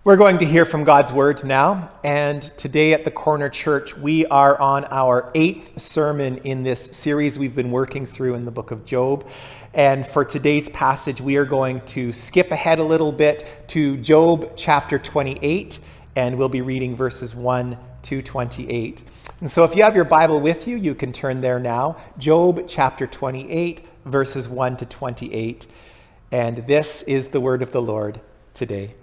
We're going to hear from God's Word now, and today at the Corner Church, we are on our 8th sermon in this series we've been working through in the book of Job. And for today's passage, we are going to skip ahead a little bit to Job chapter 28, and we'll be reading verses 1 to 28. And so if you have your Bible with you, you can turn there now. Job chapter 28, verses 1 to 28. And this is the word of the Lord today.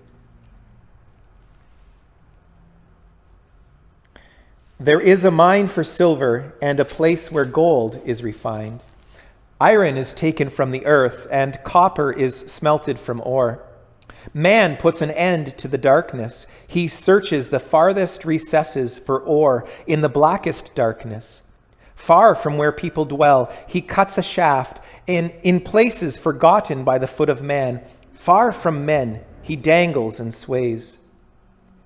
There is a mine for silver and a place where gold is refined. Iron is taken from the earth and copper is smelted from ore. Man puts an end to the darkness. He searches the farthest recesses for ore in the blackest darkness. Far from where people dwell, he cuts a shaft in places forgotten by the foot of man. Far from men, he dangles and sways.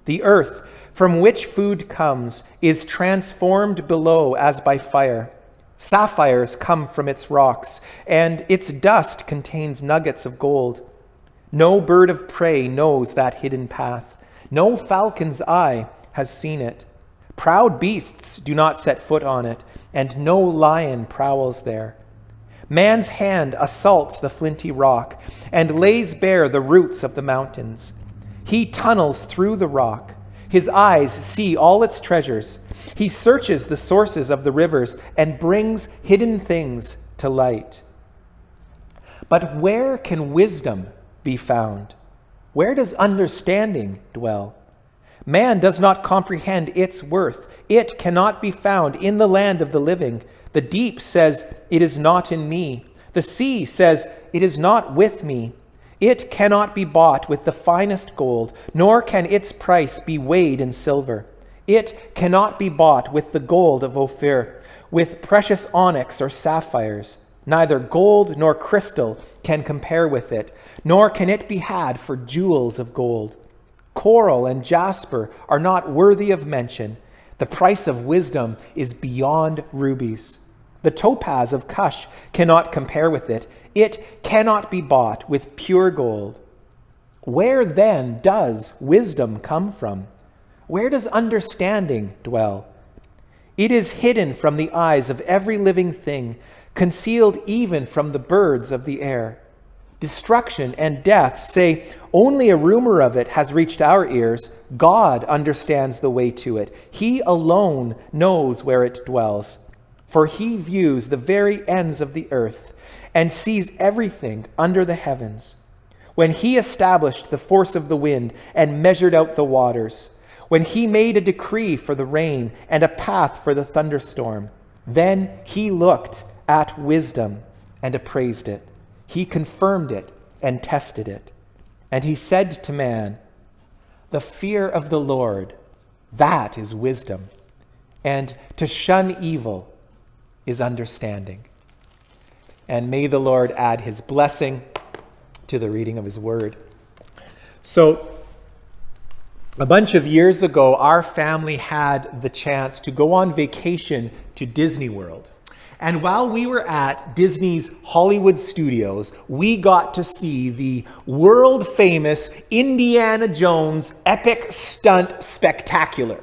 The earth from which food comes is transformed below as by fire. Sapphires come from its rocks, and its dust contains nuggets of gold. No bird of prey knows that hidden path. No falcon's eye has seen it. Proud beasts do not set foot on it, and no lion prowls there. Man's hand assaults the flinty rock and lays bare the roots of the mountains. He tunnels through the rock. His eyes see all its treasures. He searches the sources of the rivers and brings hidden things to light. But where can wisdom be found? Where does understanding dwell? Man does not comprehend its worth. It cannot be found in the land of the living. The deep says, "It is not in me." The sea says, "It is not with me." It cannot be bought with the finest gold, nor can its price be weighed in silver. It cannot be bought with the gold of Ophir, with precious onyx or sapphires. Neither gold nor crystal can compare with it, nor can it be had for jewels of gold. Coral and jasper are not worthy of mention. The price of wisdom is beyond rubies. The topaz of Cush cannot compare with it. It cannot be bought with pure gold. Where then does wisdom come from? Where does understanding dwell? It is hidden from the eyes of every living thing, concealed even from the birds of the air. Destruction and death say, "Only a rumor of it has reached our ears." God understands the way to it. He alone knows where it dwells. For he views the very ends of the earth and sees everything under the heavens. When he established the force of the wind and measured out the waters, when he made a decree for the rain and a path for the thunderstorm, then he looked at wisdom and appraised it. He confirmed it and tested it. And he said to man, "The fear of the Lord, that is wisdom, and to shun evil is understanding." And may the Lord add his blessing to the reading of his word. So, a bunch of years ago, our family had the chance to go on vacation to Disney World. And while we were at Disney's Hollywood Studios, we got to see the world-famous Indiana Jones epic stunt spectacular.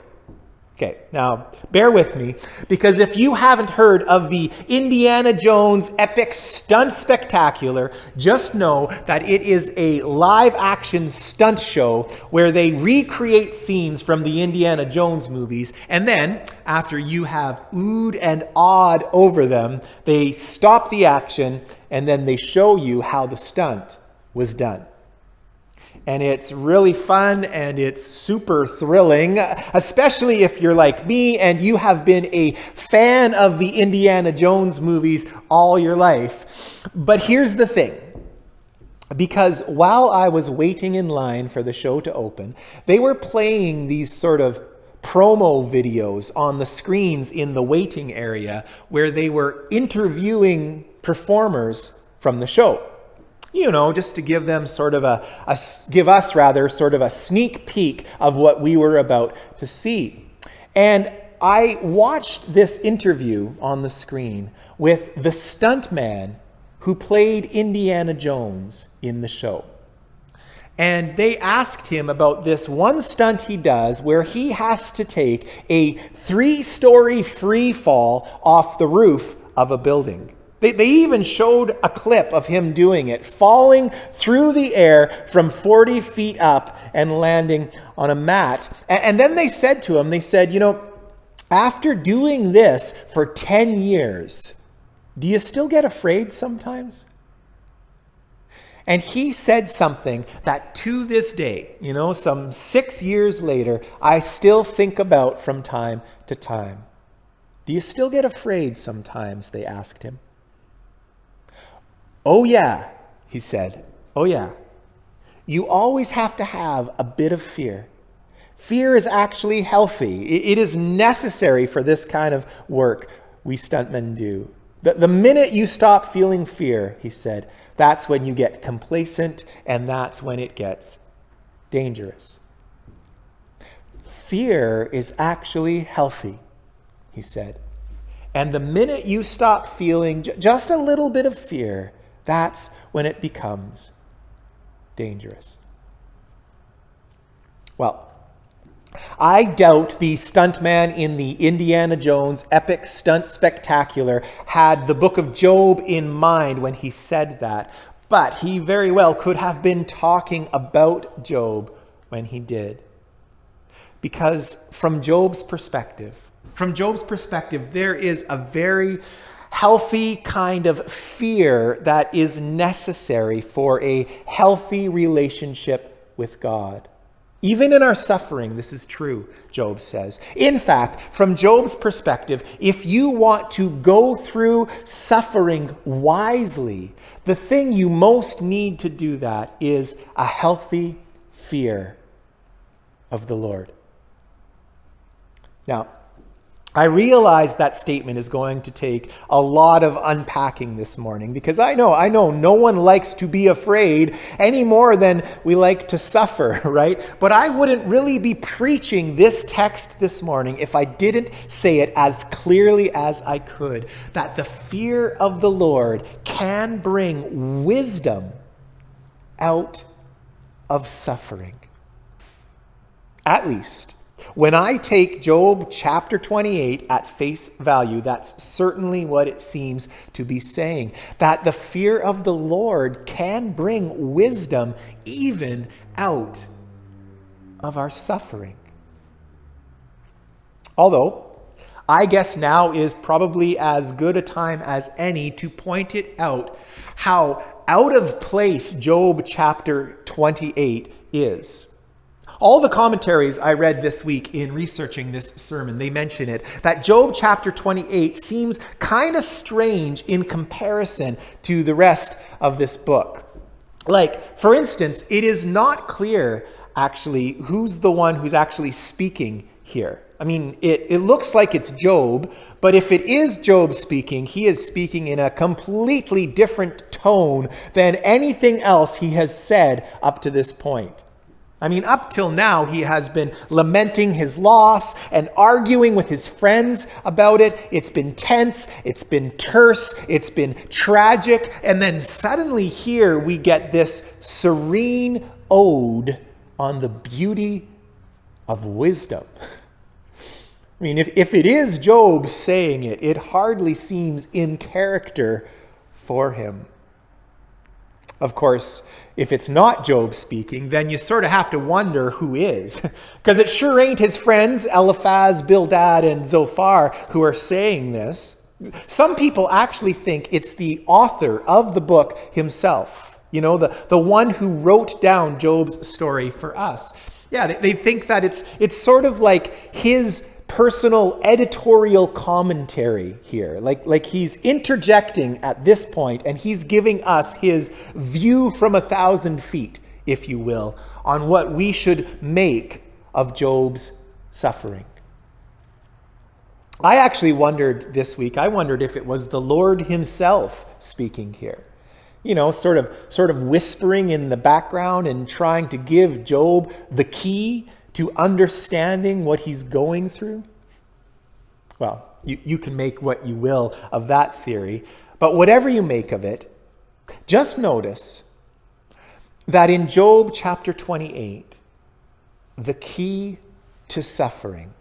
Okay, now bear with me, because if you haven't heard of the Indiana Jones epic stunt spectacular, just know that it is a live-action stunt show where they recreate scenes from the Indiana Jones movies, and then, after you have oohed and awed over them, they stop the action, and then they show you how the stunt was done. And it's really fun and it's super thrilling, especially if you're like me and you have been a fan of the Indiana Jones movies all your life. But here's the thing. Because while I was waiting in line for the show to open, they were playing these sort of promo videos on the screens in the waiting area where they were interviewing performers from the show. You know, just to give them sort of give us sort of a sneak peek of what we were about to see. And I watched this interview on the screen with the stuntman who played Indiana Jones in the show. And they asked him about this one stunt he does where he has to take a 3-story free fall off the roof of a building. They even showed a clip of him doing it, falling through the air from 40 feet up and landing on a mat. And then they said to him, after doing this for 10 years, do you still get afraid sometimes? And he said something that to this day, some 6 years later, I still think about from time to time. Do you still get afraid sometimes? They asked him. Oh yeah, he said. Oh yeah. You always have to have a bit of fear. Fear is actually healthy. It is necessary for this kind of work we stuntmen do. The minute you stop feeling fear, he said, that's when you get complacent, and that's when it gets dangerous. Fear is actually healthy, he said. And the minute you stop feeling just a little bit of fear, that's when it becomes dangerous. Well, I doubt the stuntman in the Indiana Jones epic stunt spectacular had the book of Job in mind when he said that, but he very well could have been talking about Job when he did. Because from Job's perspective, there is a very healthy kind of fear that is necessary for a healthy relationship with God. Even in our suffering, this is true, Job says. In fact, from Job's perspective, if you want to go through suffering wisely, the thing you most need to do that is a healthy fear of the Lord. Now, I realize that statement is going to take a lot of unpacking this morning because I know no one likes to be afraid any more than we like to suffer, right? But I wouldn't really be preaching this text this morning if I didn't say it as clearly as I could, that the fear of the Lord can bring wisdom out of suffering. At least, when I take Job chapter 28 at face value, that's certainly what it seems to be saying. That the fear of the Lord can bring wisdom even out of our suffering. Although, I guess now is probably as good a time as any to point it out how out of place Job chapter 28 is. All the commentaries I read this week in researching this sermon, they mention it, that Job chapter 28 seems kind of strange in comparison to the rest of this book. Like, for instance, it is not clear, actually, who's the one who's actually speaking here. I mean, it looks like it's Job, but if it is Job speaking, he is speaking in a completely different tone than anything else he has said up to this point. I mean, up till now, he has been lamenting his loss and arguing with his friends about it. It's been tense, it's been terse, it's been tragic. And then suddenly here we get this serene ode on the beauty of wisdom. I mean, if it is Job saying it, it hardly seems in character for him. Of course, if it's not Job speaking, then you sort of have to wonder who is. Because it sure ain't his friends, Eliphaz, Bildad, and Zophar, who are saying this. Some people actually think it's the author of the book himself. You know, the one who wrote down Job's story for us. Yeah, they think that it's sort of like his personal editorial commentary here. Like he's interjecting at this point and he's giving us his view from 1,000 feet, if you will, on what we should make of Job's suffering. I actually wondered this week, if it was the Lord himself speaking here. You know, sort of whispering in the background and trying to give Job the key to understanding what he's going through? Well, you can make what you will of that theory, but whatever you make of it, just notice that in Job chapter 28, the key to suffering,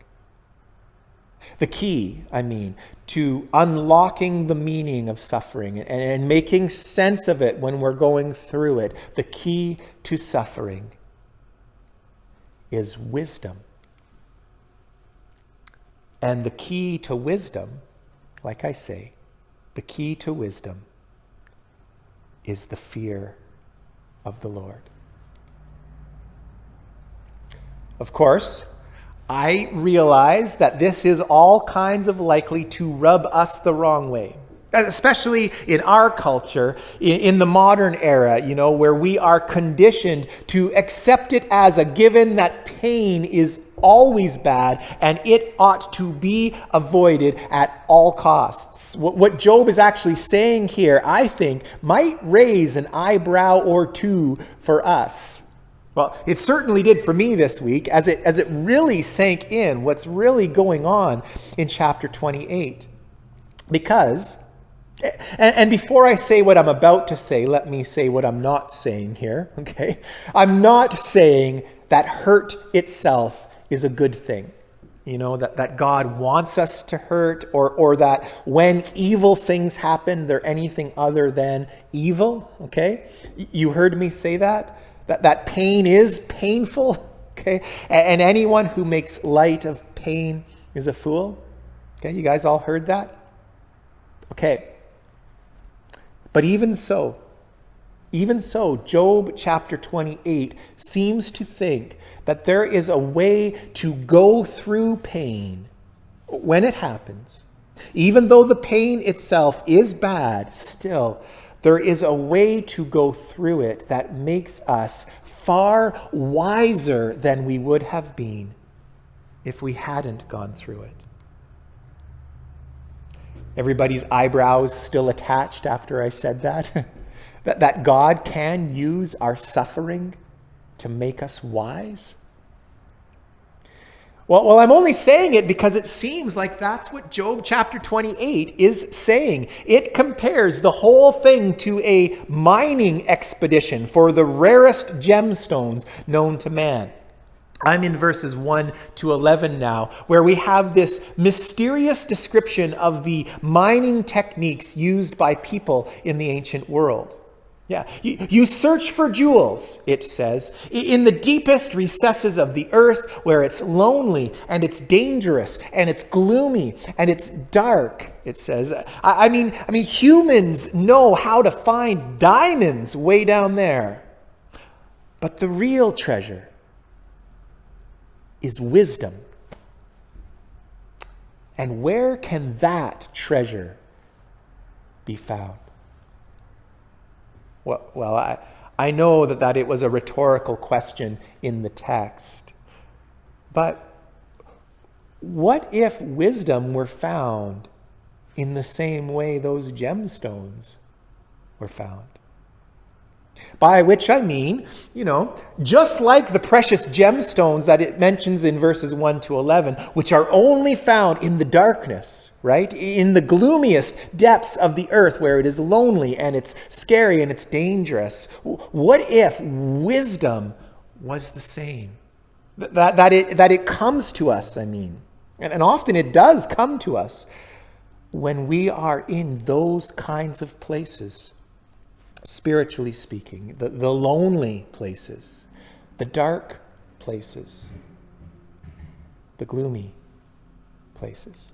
to unlocking the meaning of suffering and making sense of it when we're going through it, the key to suffering is wisdom. And the key to wisdom, like I say, the key to wisdom is the fear of the Lord. Of course, I realize that this is all kinds of likely to rub us the wrong way, especially in our culture, in the modern era, where we are conditioned to accept it as a given that pain is always bad and it ought to be avoided at all costs. What Job is actually saying here, I think, might raise an eyebrow or two for us. Well, it certainly did for me this week as it really sank in what's really going on in chapter 28. Because, and before I say what I'm about to say, let me say what I'm not saying here, okay? I'm not saying that hurt itself is a good thing. That God wants us to hurt, or that when evil things happen, they're anything other than evil, okay? You heard me say that pain is painful, okay? And anyone who makes light of pain is a fool. Okay, you guys all heard that? Okay. But even so, Job chapter 28 seems to think that there is a way to go through pain when it happens. Even though the pain itself is bad, still, there is a way to go through it that makes us far wiser than we would have been if we hadn't gone through it. Everybody's eyebrows still attached after I said that? that God can use our suffering to make us wise? Well, I'm only saying it because it seems like that's what Job chapter 28 is saying. It compares the whole thing to a mining expedition for the rarest gemstones known to man. I'm in verses 1 to 11 now, where we have this mysterious description of the mining techniques used by people in the ancient world. Yeah, you search for jewels, it says, in the deepest recesses of the earth where it's lonely and it's dangerous and it's gloomy and it's dark, it says. I mean, humans know how to find diamonds way down there. But the real treasure is wisdom. And where can that treasure be found? Well, I know that it was a rhetorical question in the text. But what if wisdom were found in the same way those gemstones were found? By which I mean, just like the precious gemstones that it mentions in verses 1 to 11, which are only found in the darkness, right? In the gloomiest depths of the earth where it is lonely and it's scary and it's dangerous. What if wisdom was the same? That it comes to us, and often it does come to us when we are in those kinds of places. Spiritually speaking, the lonely places, the dark places, the gloomy places.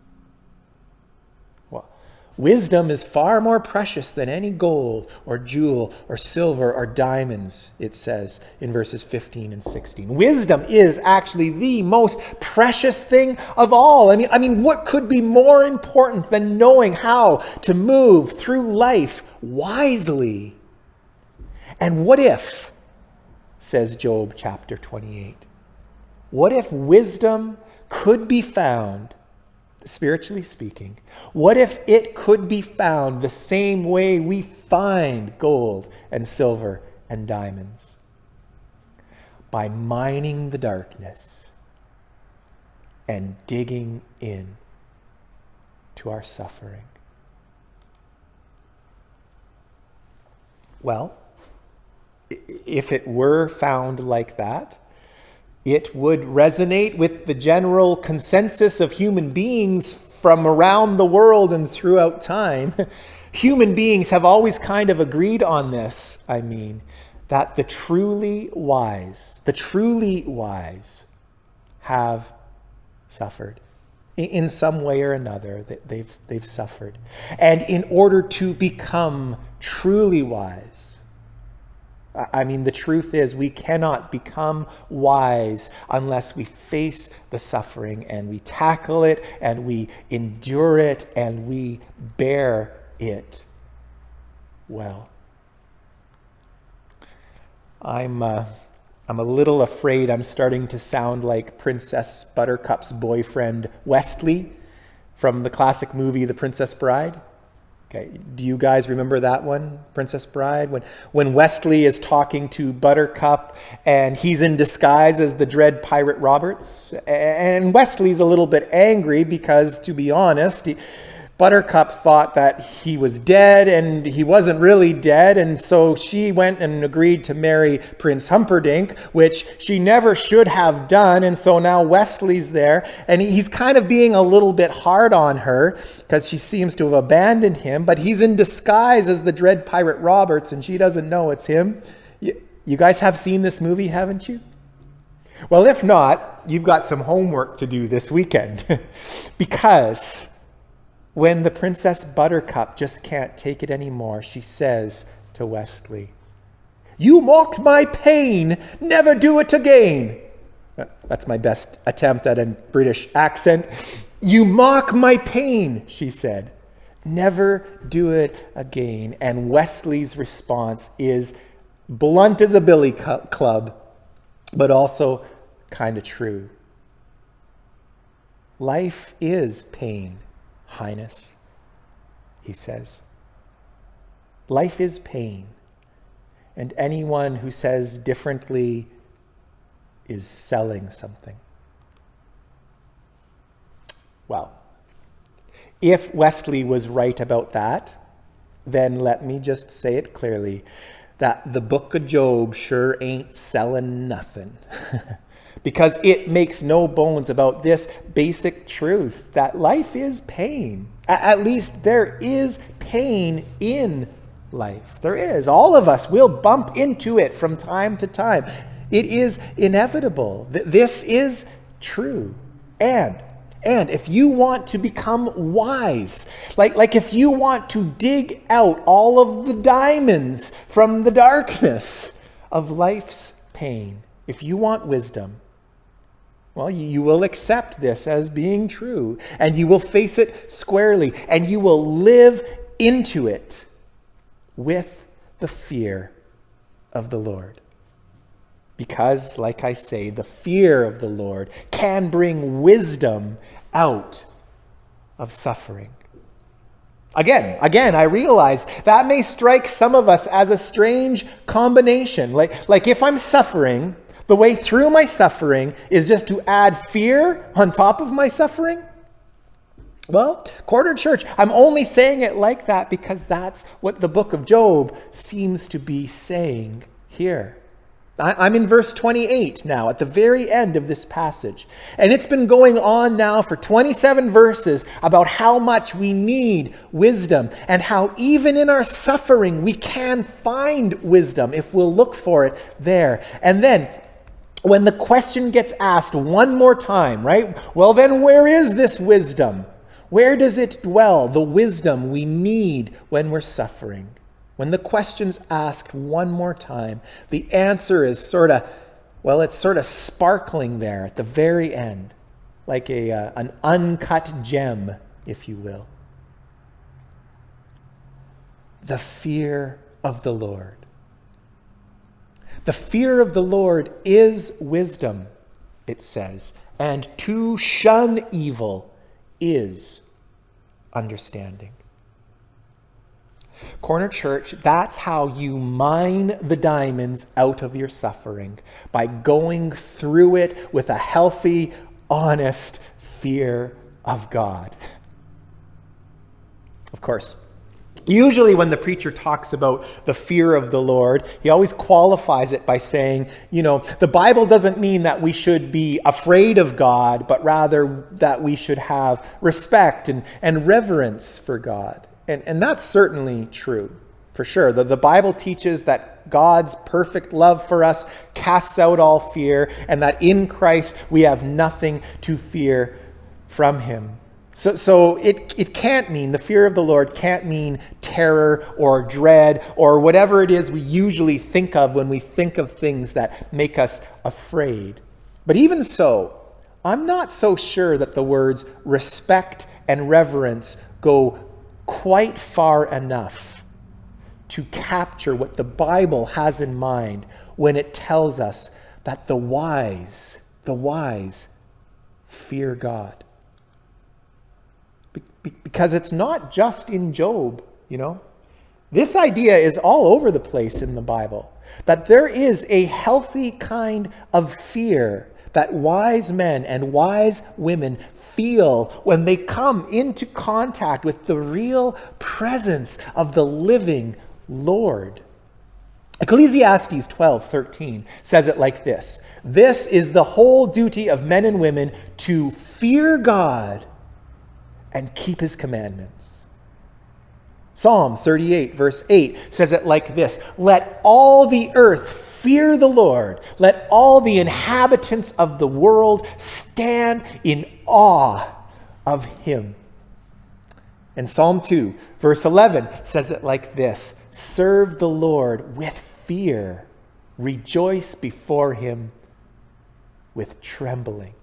Well, wisdom is far more precious than any gold or jewel or silver or diamonds, it says in verses 15 and 16. Wisdom is actually the most precious thing of all. I mean, what could be more important than knowing how to move through life wisely? And what if, says Job chapter 28, what if wisdom could be found, spiritually speaking, what if it could be found the same way we find gold and silver and diamonds? By mining the darkness and digging in to our suffering. Well, if it were found like that, it would resonate with the general consensus of human beings from around the world and throughout time. Human beings have always kind of agreed on this, that the truly wise have suffered. In some way or another, they've suffered. And in order to become truly wise, the truth is we cannot become wise unless we face the suffering and we tackle it and we endure it and we bear it well. I'm a little afraid I'm starting to sound like Princess Buttercup's boyfriend, Westley, from the classic movie, The Princess Bride. Okay, do you guys remember that one, Princess Bride? When Westley is talking to Buttercup and he's in disguise as the dread pirate Roberts. And Wesley's a little bit angry because, to be honest, Buttercup thought that he was dead and he wasn't really dead, and so she went and agreed to marry Prince Humperdinck, which she never should have done. And so now Wesley's there and he's kind of being a little bit hard on her because she seems to have abandoned him, but he's in disguise as the dread pirate Roberts and she doesn't know it's him. You guys have seen this movie, haven't you? Well, if not, you've got some homework to do this weekend because when the Princess Buttercup just can't take it anymore, she says to Westley, "You mocked my pain, never do it again." That's my best attempt at a British accent. "You mock my pain," she said. "Never do it again." And Wesley's response is blunt as a billy club, but also kind of true. Life is pain, Highness, he says. Life is pain, and anyone who says differently is selling something. Well, if Wesley was right about that, then let me just say it clearly, that the book of Job sure ain't selling nothing. Because it makes no bones about this basic truth that life is pain. At least there is pain in life. There is. All of us will bump into it from time to time. It is inevitable. This is true. And if you want to become wise, like if you want to dig out all of the diamonds from the darkness of life's pain, if you want wisdom, well, you will accept this as being true, and you will face it squarely, and you will live into it with the fear of the Lord. Because, like I say, the fear of the Lord can bring wisdom out of suffering. Again, I realize that may strike some of us as a strange combination. Like if I'm suffering, the way through my suffering is just to add fear on top of my suffering? Well, Corner Church, I'm only saying it like that because that's what the book of Job seems to be saying here. I'm in verse 28 now, at the very end of this passage. And it's been going on now for 27 verses about how much we need wisdom and how even in our suffering we can find wisdom if we'll look for it there. And then when the question gets asked one more time, right? Well, then where is this wisdom? Where does it dwell, the wisdom we need when we're suffering? When the question's asked one more time, the answer is sort of sparkling there at the very end, like an uncut gem, if you will. The fear of the Lord. The fear of the Lord is wisdom, it says, and to shun evil is understanding. Corner Church, that's how you mine the diamonds out of your suffering, by going through it with a healthy, honest fear of God. Of course, Usually when the preacher talks about the fear of the Lord, he always qualifies it by saying, the Bible doesn't mean that we should be afraid of God, but rather that we should have respect and reverence for God. And that's certainly true, for sure. The Bible teaches that God's perfect love for us casts out all fear, and that in Christ we have nothing to fear from him. So it can't mean, the fear of the Lord can't mean terror or dread or whatever it is we usually think of when we think of things that make us afraid. But even so, I'm not so sure that the words respect and reverence go quite far enough to capture what the Bible has in mind when it tells us that the wise fear God. Because it's not just in Job, This idea is all over the place in the Bible. That there is a healthy kind of fear that wise men and wise women feel when they come into contact with the real presence of the living Lord. Ecclesiastes 12:13 says it like this: "This is the whole duty of men and women, to fear God and keep his commandments." Psalm 38 verse 8 says it like this: "Let all the earth fear the Lord. Let all the inhabitants of the world stand in awe of him." And Psalm 2 verse 11 says it like this: "Serve the Lord with fear. Rejoice before him with trembling."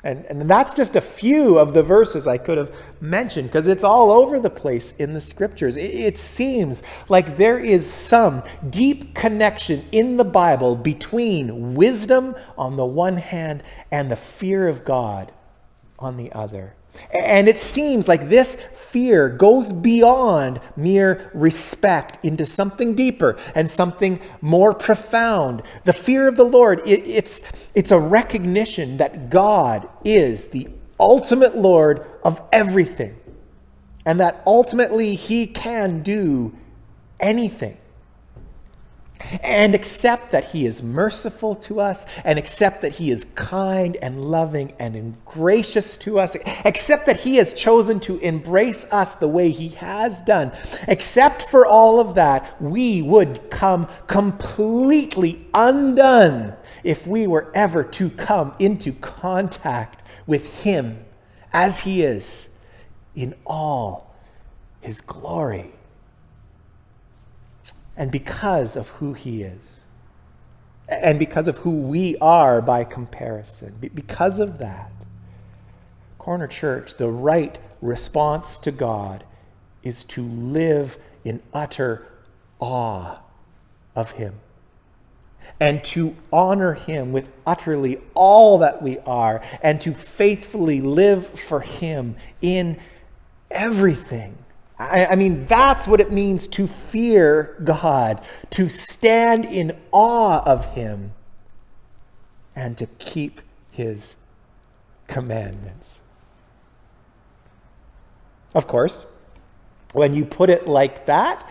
And that's just a few of the verses I could have mentioned, because it's all over the place in the scriptures. It seems like there is some deep connection in the Bible between wisdom on the one hand and the fear of God on the other. And it seems like this fear goes beyond mere respect into something deeper and something more profound. The fear of the Lord, it's a recognition that God is the ultimate Lord of everything, and that ultimately he can do anything. And accept that he is merciful to us, and accept that he is kind and loving and gracious to us. Accept that he has chosen to embrace us the way he has done. Except for all of that, we would come completely undone if we were ever to come into contact with him as he is in all his glory. And because of who he is, and because of who we are by comparison, because of that, Corner Church, the right response to God is to live in utter awe of him, and to honor him with utterly all that we are, and to faithfully live for him in everything. I mean, that's what it means to fear God, to stand in awe of him, and to keep his commandments. Of course, when you put it like that,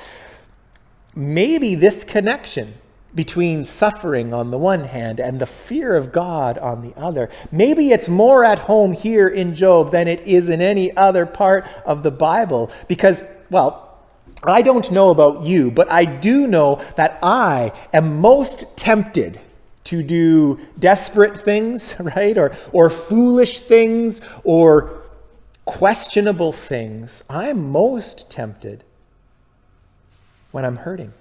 maybe this connection between suffering on the one hand and the fear of God on the other, maybe it's more at home here in Job than it is in any other part of the Bible. Because, well, I don't know about you, but I do know that I am most tempted to do desperate things, right? Or foolish things, or questionable things. I'm most tempted when I'm hurting.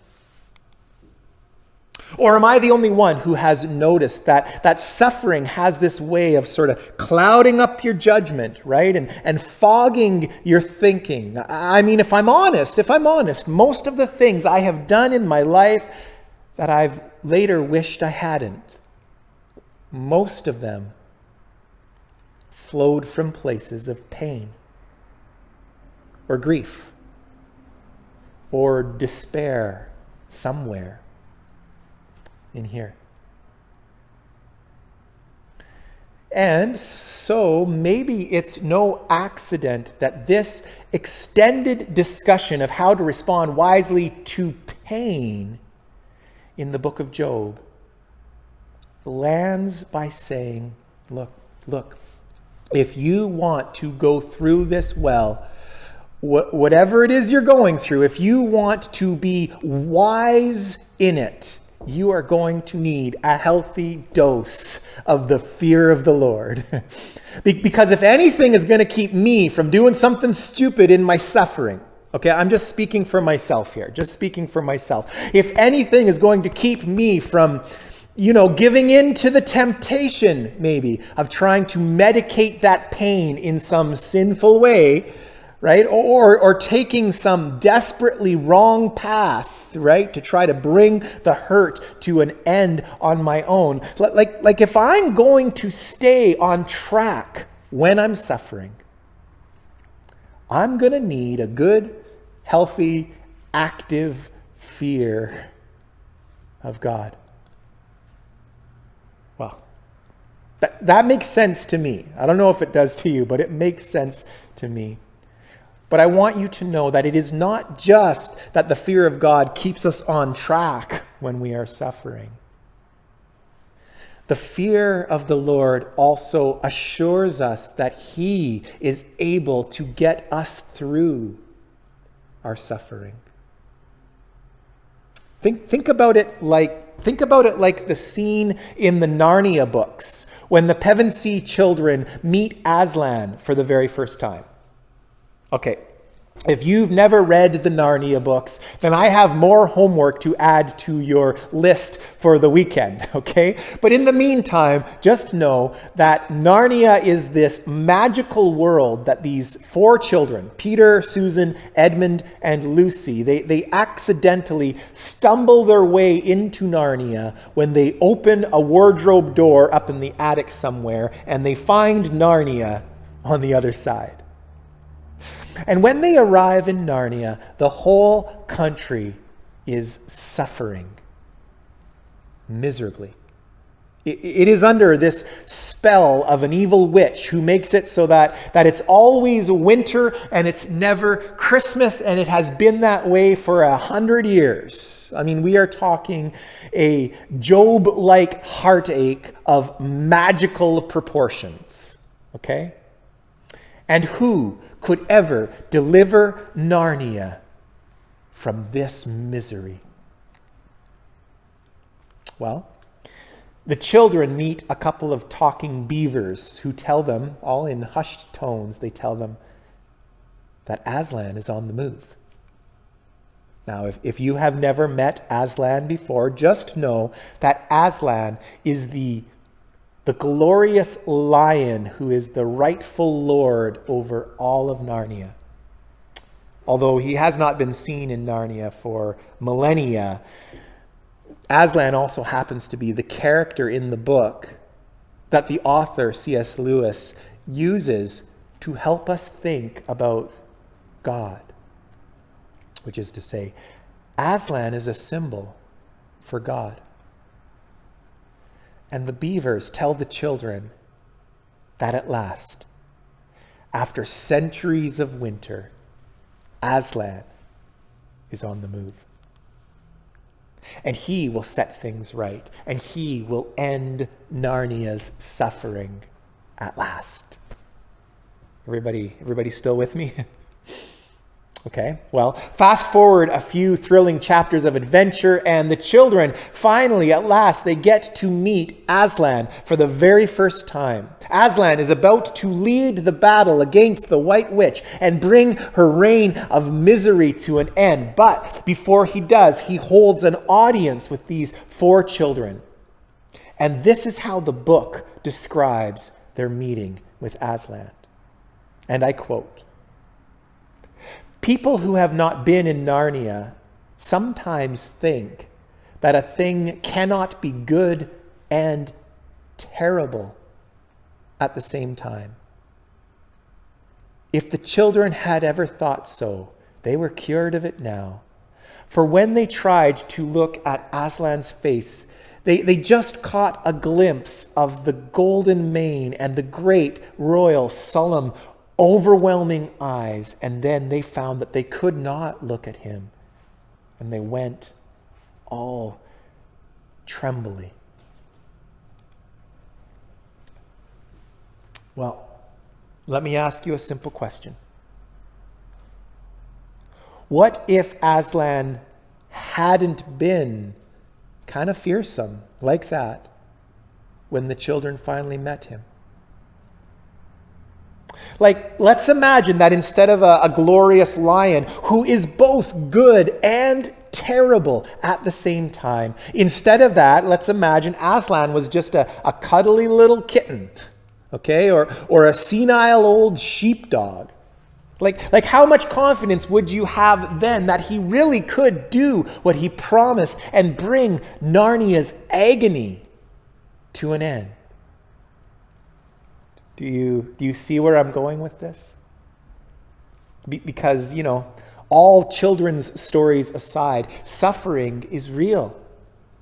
Or am I the only one who has noticed that suffering has this way of sort of clouding up your judgment, right? And fogging your thinking. I mean, if I'm honest, most of the things I have done in my life that I've later wished I hadn't, most of them flowed from places of pain or grief or despair somewhere in here. And so maybe it's no accident that this extended discussion of how to respond wisely to pain in the book of Job lands by saying, look, if you want to go through this well, whatever it is you're going through, if you want to be wise in it, you are going to need a healthy dose of the fear of the Lord. Because if anything is going to keep me from doing something stupid in my suffering, okay, I'm just speaking for myself here, If anything is going to keep me from, giving in to the temptation, maybe, of trying to medicate that pain in some sinful way, right? Or taking some desperately wrong path, right? To try to bring the hurt to an end on my own. Like if I'm going to stay on track when I'm suffering, I'm going to need a good, healthy, active fear of God. Well, that makes sense to me. I don't know if it does to you, but it makes sense to me. But I want you to know that it is not just that the fear of God keeps us on track when we are suffering. The fear of the Lord also assures us that He is able to get us through our suffering. Think about it like the scene in the Narnia books when the Pevensey children meet Aslan for the very first time. Okay, if you've never read the Narnia books, then I have more homework to add to your list for the weekend, okay? But in the meantime, just know that Narnia is this magical world that these four children, Peter, Susan, Edmund, and Lucy, they accidentally stumble their way into Narnia when they open a wardrobe door up in the attic somewhere, and they find Narnia on the other side. And when they arrive in Narnia, the whole country is suffering miserably. It is under this spell of an evil witch who makes it so that it's always winter and it's never Christmas, and it has been that way for 100 years. I mean, we are talking a Job-like heartache of magical proportions, okay? And who could ever deliver Narnia from this misery? Well, the children meet a couple of talking beavers who tell them, all in hushed tones, they tell them that Aslan is on the move. Now, if you have never met Aslan before, just know that Aslan is the glorious lion who is the rightful lord over all of Narnia. Although he has not been seen in Narnia for millennia, Aslan also happens to be the character in the book that the author, C.S. Lewis, uses to help us think about God. Which is to say, Aslan is a symbol for God. And the beavers tell the children that at last, after centuries of winter, Aslan is on the move. And he will set things right, and he will end Narnia's suffering at last. Everybody still with me? Okay, well, fast forward a few thrilling chapters of adventure, and the children finally, at last, they get to meet Aslan for the very first time. Aslan is about to lead the battle against the White Witch and bring her reign of misery to an end. But before he does, he holds an audience with these four children. And this is how the book describes their meeting with Aslan. And I quote, "People who have not been in Narnia sometimes think that a thing cannot be good and terrible at the same time. If the children had ever thought so, they were cured of it now. For when they tried to look at Aslan's face, They just caught a glimpse of the golden mane and the great, royal, solemn, overwhelming eyes, and then they found that they could not look at him, and they went all trembly. Well, let me ask you a simple question. What if Aslan hadn't been kind of fearsome like that when the children finally met him? Like, let's imagine that instead of a glorious lion who is both good and terrible at the same time, instead of that, let's imagine Aslan was just a cuddly little kitten, okay, or a senile old sheepdog. Like how much confidence would you have then that he really could do what he promised and bring Narnia's agony to an end? Do you see where I'm going with this? Because, all children's stories aside, suffering is real,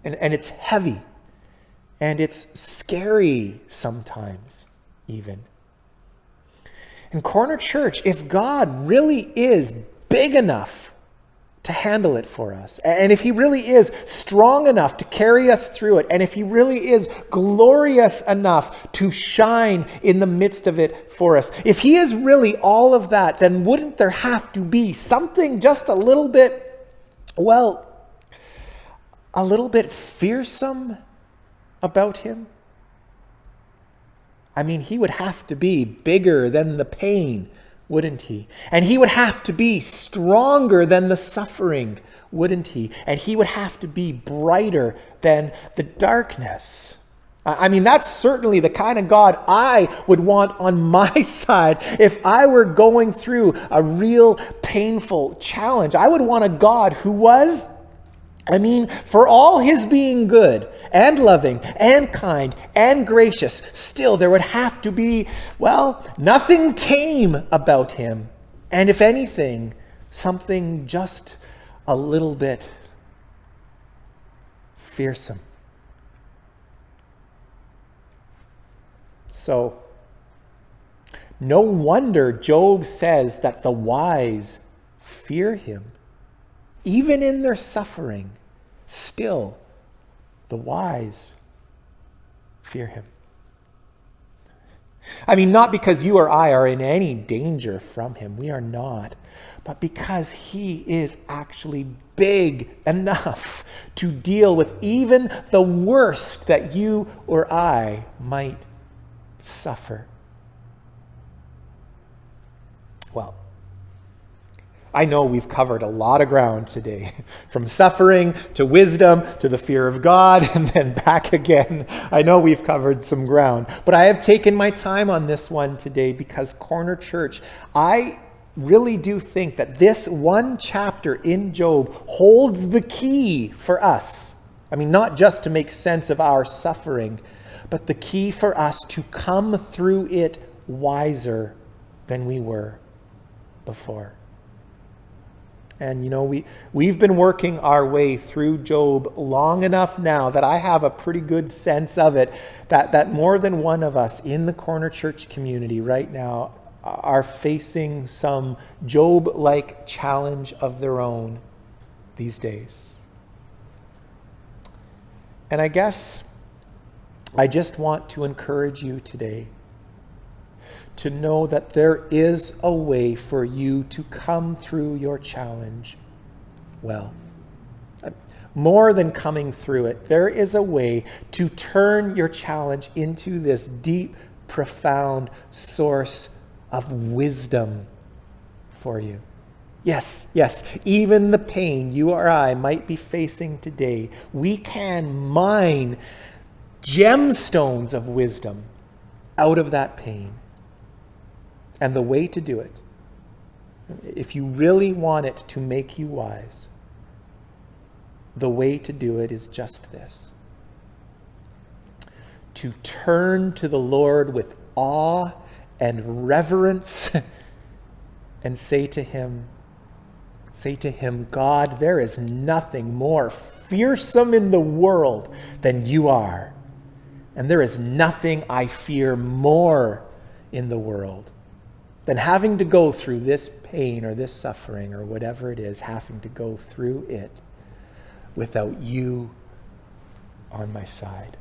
and it's heavy, and it's scary sometimes even. In Corner Church, if God really is big enough to handle it for us, and if he really is strong enough to carry us through it, and if he really is glorious enough to shine in the midst of it for us, if he is really all of that, then wouldn't there have to be something just a little bit, a little bit fearsome about him? I mean, he would have to be bigger than the pain, wouldn't he? And he would have to be stronger than the suffering, wouldn't he? And he would have to be brighter than the darkness. I mean, that's certainly the kind of God I would want on my side if I were going through a real painful challenge. I would want a God who was, for all his being good and loving and kind and gracious, still there would have to be, nothing tame about him. And if anything, something just a little bit fearsome. So, no wonder Job says that the wise fear him. Even in their suffering, still, the wise fear him. Not because you or I are in any danger from him. We are not. But because he is actually big enough to deal with even the worst that you or I might suffer. Well, I know we've covered a lot of ground today, from suffering to wisdom to the fear of God and then back again. I know we've covered some ground, but I have taken my time on this one today because Corner Church, I really do think that this one chapter in Job holds the key for us. Not just to make sense of our suffering, but the key for us to come through it wiser than we were before. And we've been working our way through Job long enough now that I have a pretty good sense of it, that more than one of us in the Corner Church community right now are facing some Job-like challenge of their own these days. And I guess I just want to encourage you today to know that there is a way for you to come through your challenge well. More than coming through it, there is a way to turn your challenge into this deep, profound source of wisdom for you. Yes, even the pain you or I might be facing today, we can mine gemstones of wisdom out of that pain. And the way to do it, if you really want it to make you wise, the way to do it is just this: to turn to the Lord with awe and reverence and say to him, God, there is nothing more fearsome in the world than you are. And there is nothing I fear more in the world than having to go through this pain or this suffering or whatever it is, having to go through it without you on my side.